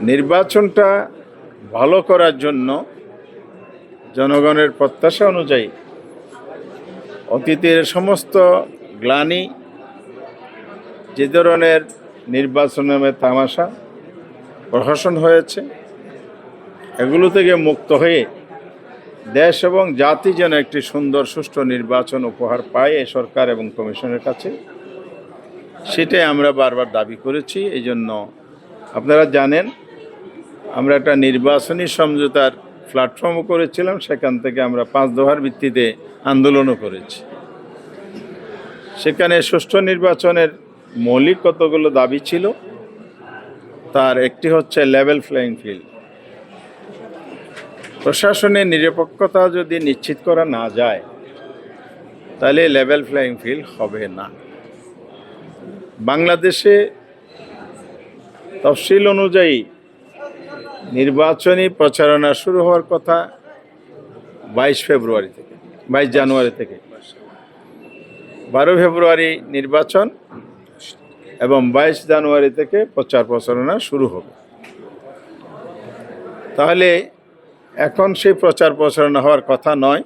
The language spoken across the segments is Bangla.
নির্বাচনটা ভালো করার জন্য জনগণের প্রত্যাশা অনুযায়ী অতীতের সমস্ত গ্লানি, যে ধরনের নির্বাচন নামে তামাশা প্রহসন হয়েছে, এগুলো থেকে মুক্ত হয়ে দেশ এবং জাতি যেন একটি সুন্দর সুষ্ঠু নির্বাচন উপহার পায় এই সরকার এবং কমিশনের কাছে, সেটাই আমরা বারবার দাবি করেছি। এই জন্য আপনারা জানেন আমরা একটা নির্বাচনী সমঝোতার প্ল্যাটফর্মও করেছিলাম, সেখান থেকে আমরা 5 দফার ভিত্তিতে আন্দোলনও করেছি। সেখানে সুষ্ঠু নির্বাচনের মৌলিক কতগুলো দাবি ছিল, তার একটি হচ্ছে লেভেল প্লেইং ফিল্ড। প্রশাসনের নিরপেক্ষতা যদি নিশ্চিত করা না যায় তাহলে লেভেল প্লেইং ফিল্ড হবে না। বাংলাদেশে তফসিল অনুযায়ী নির্বাচনী প্রচারণা শুরু হওয়ার কথা 22 জানুয়ারি থেকে 12 ফেব্রুয়ারি নির্বাচন এবং 22 জানুয়ারি থেকে প্রচার প্রচারণা শুরু হবে। তাহলে এখন সেই প্রচার প্রচারণা হওয়ার কথা নয়,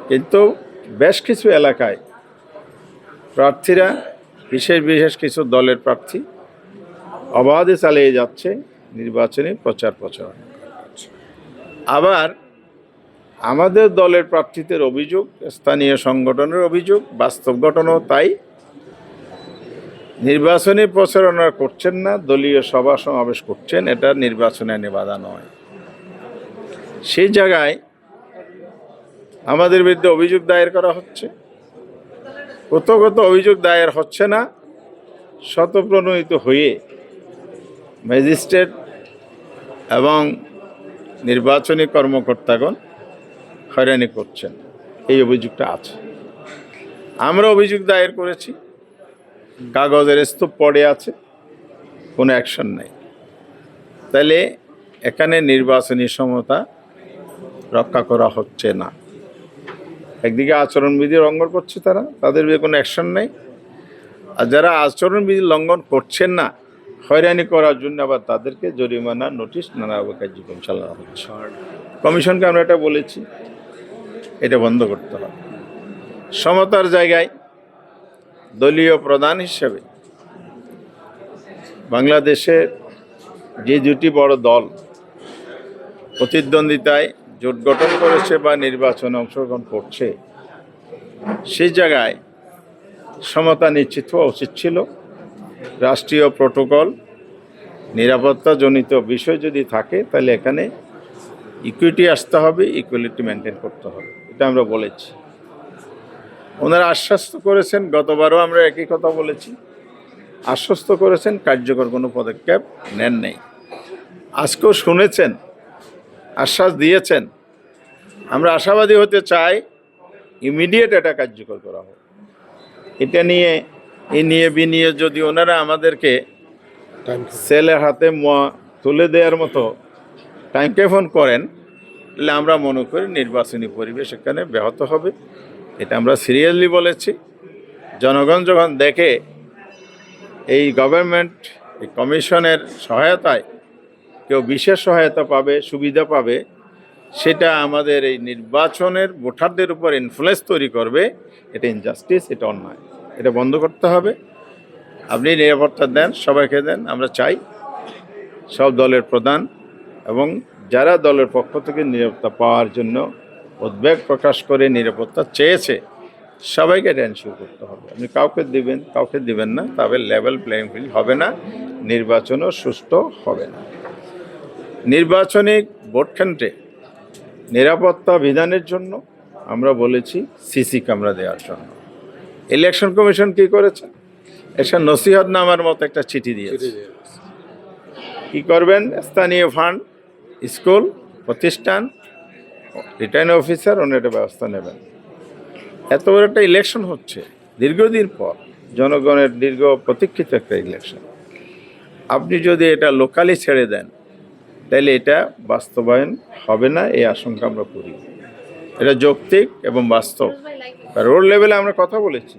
কিন্তু বেশ কিছু এলাকায় প্রার্থীরা, বিশেষ কিছু দলের প্রার্থী অবাধে চালিয়ে যাচ্ছে নির্বাচনী প্রচার প্রচারণা। আবার আমাদের দলের প্রার্থীদের অভিযোগ, স্থানীয় সংগঠনের অভিযোগ, বাস্তব ঘটনাও তাই, নির্বাচনী প্রচারণা করছেন না, দলীয় সভা সমাবেশ করছেন, এটা নির্বাচনে আইনে বাধা নয়। সেই জায়গায় আমাদের বিরুদ্ধে অভিযোগ দায়ের করা হচ্ছে। কত অভিযোগ দায়ের হচ্ছে না, শতপ্রণোদিত হয়ে ম্যাজিস্ট্রেট এবং নির্বাচনী কর্মকর্তাগণ হয়রানি করছেন, এই অভিযোগটা আছে। আমরা অভিযোগ দায়ের করেছি, কাগজের স্তূপ পড়ে আছে, কোনো অ্যাকশন নেই। তাহলে এখানে নির্বাচনী সমতা রক্ষা করা হচ্ছে না। একদিকে আচরণবিধি লঙ্ঘন করছে তারা, তাদের বিরুদ্ধে কোনো অ্যাকশন নেই। আর যারা আচরণবিধি লঙ্ঘন করছেন না, হয়রানি করার জন্য আবার তাদেরকে জরিমানা, নোটিশ, নানাভাবে কার্যক্রম চালানো হচ্ছে। কমিশনকে আমরা এটা বলেছি, এটা বন্ধ করতে হবে। সমতার জায়গায় দলীয় প্রধান হিসেবে বাংলাদেশের যে দুটি বড় দল প্রতিদ্বন্দ্বিতায় জোট গঠন করেছে বা নির্বাচনে অংশগ্রহণ করছে, সেই জায়গায় সমতা নিশ্চিত হওয়া উচিত ছিল। রাষ্ট্রীয় প্রোটোকল, নিরাপত্তাজনিত বিষয় যদি থাকে তাহলে এখানে ইকুইটি আসতে হবে, ইকুয়ালিটি মেনটেন করতে হবে, এটা আমরা বলেছি। ওনারা আশ্বস্ত করেছেন, গতবারও আমরা একই কথা বলেছি, আশ্বস্ত করেছেন, কার্যকর কোনো পদক্ষেপ নেন নেই। আজকেও শুনেছেন, আশ্বাস দিয়েছেন। আমরা আশাবাদী হতে চাই ইমিডিয়েট এটা কার্যকর করা হোক। এটা নিয়ে বিনিয়ে যদি ওনারা আমাদেরকে ছেলের হাতে তুলে দেওয়ার মতো টাইম কেফন করেন, তাহলে আমরা মনে করি নির্বাচনী পরিবেশ এখানে ব্যাহত হবে। এটা আমরা সিরিয়াসলি বলেছি। জনগণ যখন দেখে এই গভর্নমেন্ট, এই কমিশনের সহায়তায় কেউ বিশেষ সহায়তা পাবে, সুবিধা পাবে, সেটা আমাদের এই নির্বাচনের ভোটারদের উপর ইনফ্লুয়েন্স তৈরি করবে। এটা ইনজাস্টিস, এটা অন্যায়, এটা বন্ধ করতে হবে। আপনি নিরাপত্তা দেন, সবাইকে দেন। আমরা চাই সব দলের প্রধান এবং যারা দলের পক্ষ থেকে নিরাপত্তা পাওয়ার জন্য উদ্বেগ প্রকাশ করে নিরাপত্তা চেয়েছে, সবাইকে এটা এনশিওর করতে হবে। আপনি কাউকে দিবেন না, তবে লেভেল প্লেইং ফিল্ড হবে না, নির্বাচনও সুষ্ঠু হবে না। নির্বাচনী ভোট কেন্দ্রে নিরাপত্তা বিধানের জন্য আমরা বলেছি সিসি ক্যামেরা দেওয়ার জন্য। ইলেকশন কমিশন কি করেছে? একটা নসিহতনামার মতো একটা চিঠি দিয়েছে। কি করবেন? স্থানীয় ফান্ড, স্কুল, প্রতিষ্ঠান, রিটার্নিং অফিসার ওনার ব্যবস্থা নেবেন। এত বড় একটা ইলেকশন হচ্ছে দীর্ঘদিন পর, জনগণের দীর্ঘ প্রতীক্ষিত একটা ইলেকশন। আপনি যদি এটা লোকালি ছেড়ে দেন তাহলে এটা বাস্তবায়ন হবে না, এই আশঙ্কা আমরা করি। এটা যৌক্তিক এবং বাস্তব। রোড লেভেলে আমরা কথা বলেছি।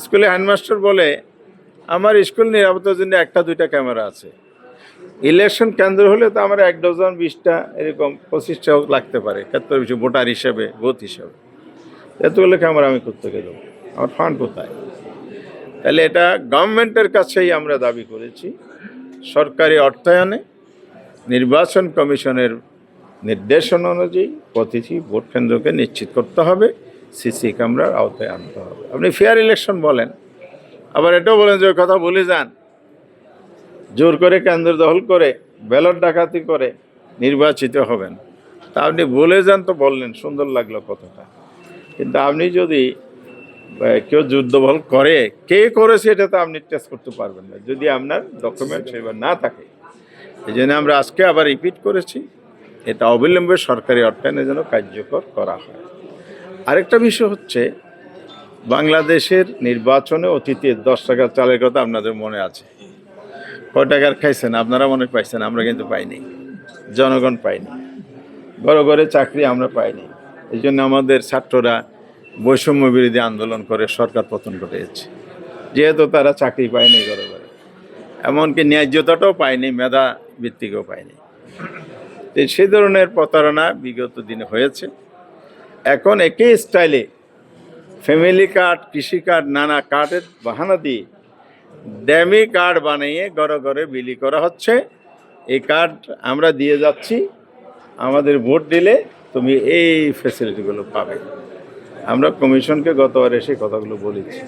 স্কুলে হেডমাস্টার বলে আমার স্কুল নিরাপত্তার জন্য 1-2টা ক্যামেরা আছে, ইলেকশন কেন্দ্র হলে তো আমরা 1 ডজন 20টা এরকম 25টা লাগতে পারে ক্ষেত্র বিষয় ভোটার হিসেবে বুথ হিসেবে। এতগুলো ক্যামেরা আমি করতে গেলাম, আমার ফান্ড কোথায়? তাহলে এটা গভর্নমেন্টের কাছেই আমরা দাবি করেছি, সরকারি অর্থায়নে নির্বাচন কমিশনের নির্দেশনা অনুযায়ী প্রতিটি ভোট কেন্দ্রকে নিশ্চিত করতে হবে, সিসি ক্যামেরার আওতায় আনতে হবে। আপনি ফেয়ার ইলেকশন বলেন, আবার এটাও বলেন যে ওই কথা বলে যান, জোর করে কেন্দ্র দখল করে ব্যালট ডাকাতি করে নির্বাচিত হবেন। তা আপনি বলে যান তো বললেন, সুন্দর লাগলো কথাটা, কিন্তু আপনি যদি কেউ যুদ্ধবল করে, কে করেছে এটা তো আপনি টেস্ট করতে পারবেন না যদি আপনার ডকুমেন্ট সেবার না থাকে। এই জন্য আমরা আজকে আবার রিপিট করেছি, এটা অবিলম্বে সরকারি অর্থায়নে যেন কার্যকর করা হয়। আরেকটা বিষয় হচ্ছে, বাংলাদেশের নির্বাচনে অতীতে 10 টাকার চালের কথা আপনাদের মনে আছে। কয় টাকার খাইছেন আপনারা মনে পাইছেন, আমরা কিন্তু পাইনি, জনগণ পাইনি। ঘরে ঘরে চাকরি আমরা পাইনি। এই জন্য আমাদের ছাত্ররা বৈষম্য বিরোধী আন্দোলন করে সরকার পতন ঘটিয়েছে, যেহেতু তারা চাকরি পায়নি ঘরে ঘরে, এমনকি ন্যায্যতাটাও পায়নি, মেধা ভিত্তিকও পায়নি। তো সেই ধরনের প্রতারণা বিগত দিনে হয়েছে। এখন একই স্টাইলে ফ্যামিলি কার্ড, কৃষি কার্ড, নানা কার্ডের বাহানা দিয়ে ড্যামি কার্ড বানিয়ে ঘরে ঘরে বিলি করা হচ্ছে। এই কার্ড আমরা দিয়ে যাচ্ছি, আমাদের ভোট দিলে তুমি এই ফ্যাসিলিটিগুলো পাবে। আমরা কমিশনকে গতবার এসে কথাগুলো বলেছি,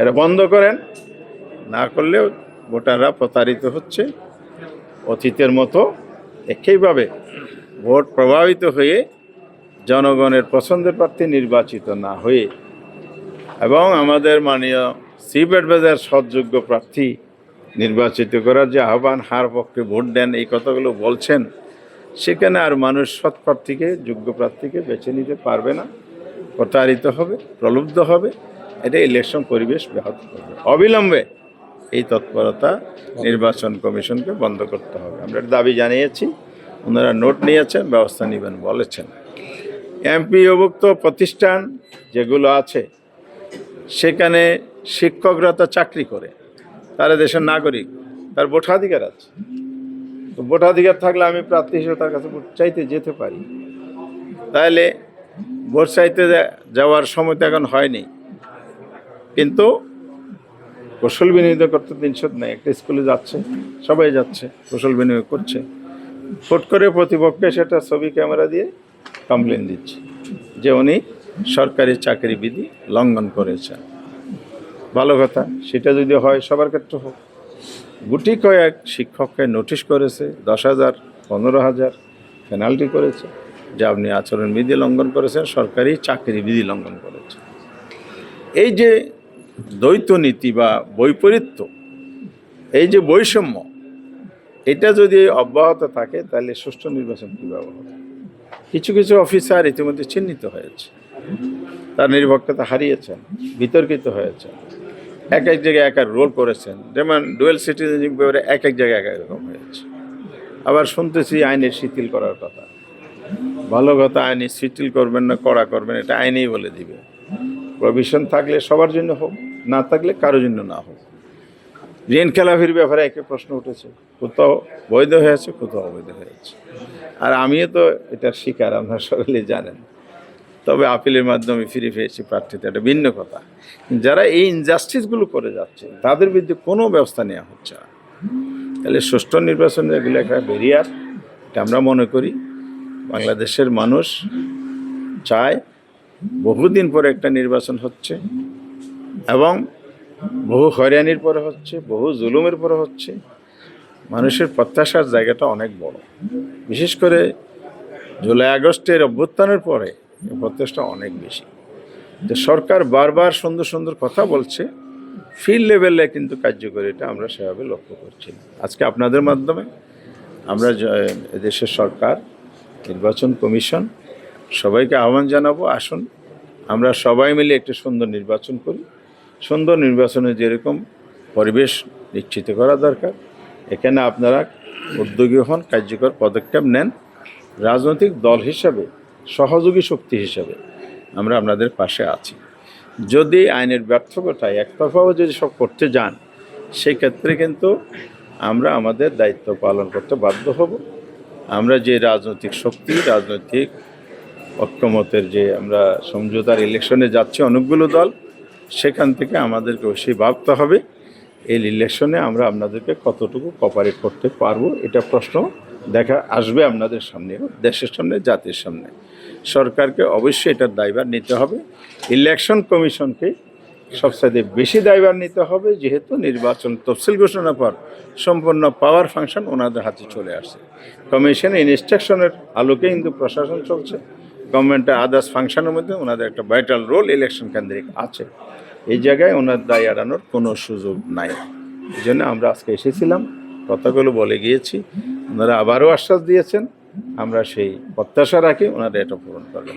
এটা বন্ধ করেন, না করলেও ভোটাররা প্রতারিত হচ্ছে অতীতের মতো। একইভাবে ভোট প্রভাবিত হয়ে জনগণের পছন্দের প্রার্থী নির্বাচিত না হয়ে এবং আমাদের মাননীয় চিফ অ্যাডভাইজার সৎযোগ্য প্রার্থী নির্বাচিত করার যে আহ্বান, হার পক্ষে ভোট দেন, এই কথাগুলো বলছেন, সেখানে আর মানুষ সৎ প্রার্থীকে, যোগ্য প্রার্থীকে বেছে নিতে পারবে না, প্রতারিত হবে, প্রলুব্ধ হবে। এটা ইলেকশন পরিবেশ ব্যাহত করবে। অবিলম্বে এই তৎপরতা নির্বাচন কমিশনকে বন্ধ করতে হবে। আমরা দাবি জানিয়েছি, ওনারা নোট নিয়েছেন, ব্যবস্থা নেবেন বলেছেন। এমপিওভুক্ত প্রতিষ্ঠান যেগুলো আছে সেখানে শিক্ষকরা তো চাকরি করে, তারা দেশের নাগরিক, তার ভোটাধিকার আছে। তো ভোটাধিকার থাকলে আমি প্রার্থী হিসেবে তার কাছে ভোট চাইতে যেতে পারি। তাহলে ভোট চাইতে যাওয়ার সময় তো এখন হয়নি, কিন্তু কৌশল বিনিয়োগ করতে দিনশোধ নেই। একটা স্কুলে যাচ্ছে, সবাই যাচ্ছে, কৌশল বিনিয়োগ করছে, ফট করে প্রতিপক্ষে সেটা ছবি ক্যামেরা দিয়ে কমপ্লেন দিচ্ছে যে উনি সরকারি চাকরি বিধি লঙ্ঘন করেছেন। ভালো কথা, সেটা যদি হয় সবার ক্ষেত্রে হোক। গুটি কয়েক শিক্ষককে নোটিশ করেছে, 10,000, 15,000 পেনাল্টি করেছে যে আপনি আচরণ বিধি লঙ্ঘন করেছেন, সরকারি চাকরি বিধি লঙ্ঘন করেছেন। এই যে দ্বৈত নীতি বা বৈপরীত্য, এই যে বৈষম্য, এটা যদি অব্যাহত থাকে তাহলে সুষ্ঠু নির্বাচন কীভাবে হবে? কিছু কিছু অফিসার ইতিমধ্যে চিহ্নিত হয়েছে, তার নিরপেক্ষতা হারিয়েছেন, বিতর্কিত হয়েছে, এক এক জায়গায় এক এক রোল করেছেন। যেমন ডুয়েল সিটিজেনশিপ ব্যাপারে এক এক জায়গায় এক এক রকম হয়েছে। আবার শুনতেছি আইনের শিথিল করার কথা। ভালো কথা, আইনে শিথিল করবেন না কড়া করবেন, এটা আইনেই বলে দিবে। প্রভিশন থাকলে সবার জন্য হোক, না থাকলে কারোর জন্য না হোক। ঋণ খেলাপির ব্যাপারে একই প্রশ্ন উঠেছে, কোথাও বৈধ হয়েছে, কোথাও অবৈধ হয়েছে। আর আমিও তো এটার শিকার, আপনারা সকলেই জানেন। তবে আপিলের মাধ্যমে ফিরে পেয়েছি প্রার্থীতে, এটা ভিন্ন কথা। যারা এই ইনজাস্টিসগুলো করে যাচ্ছে তাদের বিরুদ্ধে কোনো ব্যবস্থা নেওয়া হচ্ছে না। তাহলে সুষ্ঠু নির্বাচনের এগুলো একটা ব্যারিয়ার, এটা আমরা মনে করি। বাংলাদেশের মানুষ চায় বহুদিন পরে একটা নির্বাচন হচ্ছে, এবং বহু হয়রানির পরে হচ্ছে, বহু জুলুমের পরে হচ্ছে। মানুষের প্রত্যাশার জায়গাটা অনেক বড়, বিশেষ করে জুলাই আগস্টের অভ্যুত্থানের পরে প্রত্যাশাটা অনেক বেশি। যে সরকার বারবার সুন্দর সুন্দর কথা বলছে, ফিল্ড লেভেলে কিন্তু কার্যকরিতা আমরা সেভাবে লক্ষ্য করছি না। আজকে আপনাদের মাধ্যমে আমরা দেশের সরকার, নির্বাচন কমিশন সবাইকে আহ্বান জানাবো, আসুন আমরা সবাই মিলে একটি সুন্দর নির্বাচন করি। সুন্দর নির্বাচনে যেরকম পরিবেশ নিশ্চিত করা দরকার, এখানে আপনারা উদ্যোগী হন, কার্যকর পদক্ষেপ নেন। রাজনৈতিক দল হিসাবে, সহযোগী শক্তি হিসাবে আমরা আপনাদের পাশে আছি। যদি আইনের ব্যর্থতায় একতরফাও যদি সব করতে যান, সেক্ষেত্রে কিন্তু আমরা আমাদের দায়িত্ব পালন করতে বাধ্য হব। আমরা যে রাজনৈতিক শক্তি, রাজনৈতিক ঐক্যমতের যে আমরা সমঝোতার ইলেকশনে যাচ্ছি অনেকগুলো দল, সেখান থেকে আমাদেরকে অবশ্যই ভাবতে হবে এই ইলেকশনে আমরা আপনাদেরকে কতটুকু কোঅপারেট করতে পারবো। এটা প্রশ্ন দেখা আসবে আপনাদের সামনে, দেশের সামনে, জাতির সামনে। সরকারকে অবশ্যই এটার দায়ভার নিতে হবে। ইলেকশন কমিশনকে সবচেয়ে বেশি দায়ভার নিতে হবে, যেহেতু নির্বাচন তফসিল ঘোষণার পর সম্পূর্ণ পাওয়ার ফাংশন ওনাদের হাতে চলে আসছে। কমিশনের ইনস্ট্রাকশনের আলোকে কিন্তু প্রশাসন চলছে। গভর্নমেন্টের আদার্স ফাংশনের মধ্যে ওনাদের একটা ভাইটাল রোল ইলেকশন কেন্দ্রিক আছে। এই জায়গায় ওনার দায় এড়ানোর কোনো সুযোগ নাই। এই জন্য আমরা আজকে এসেছিলাম, কথাগুলো বলে গিয়েছি। ওনারা আবারও আশ্বাস দিয়েছেন, আমরা সেই প্রত্যাশা রাখি ওনারা এটা পূরণ করবেন।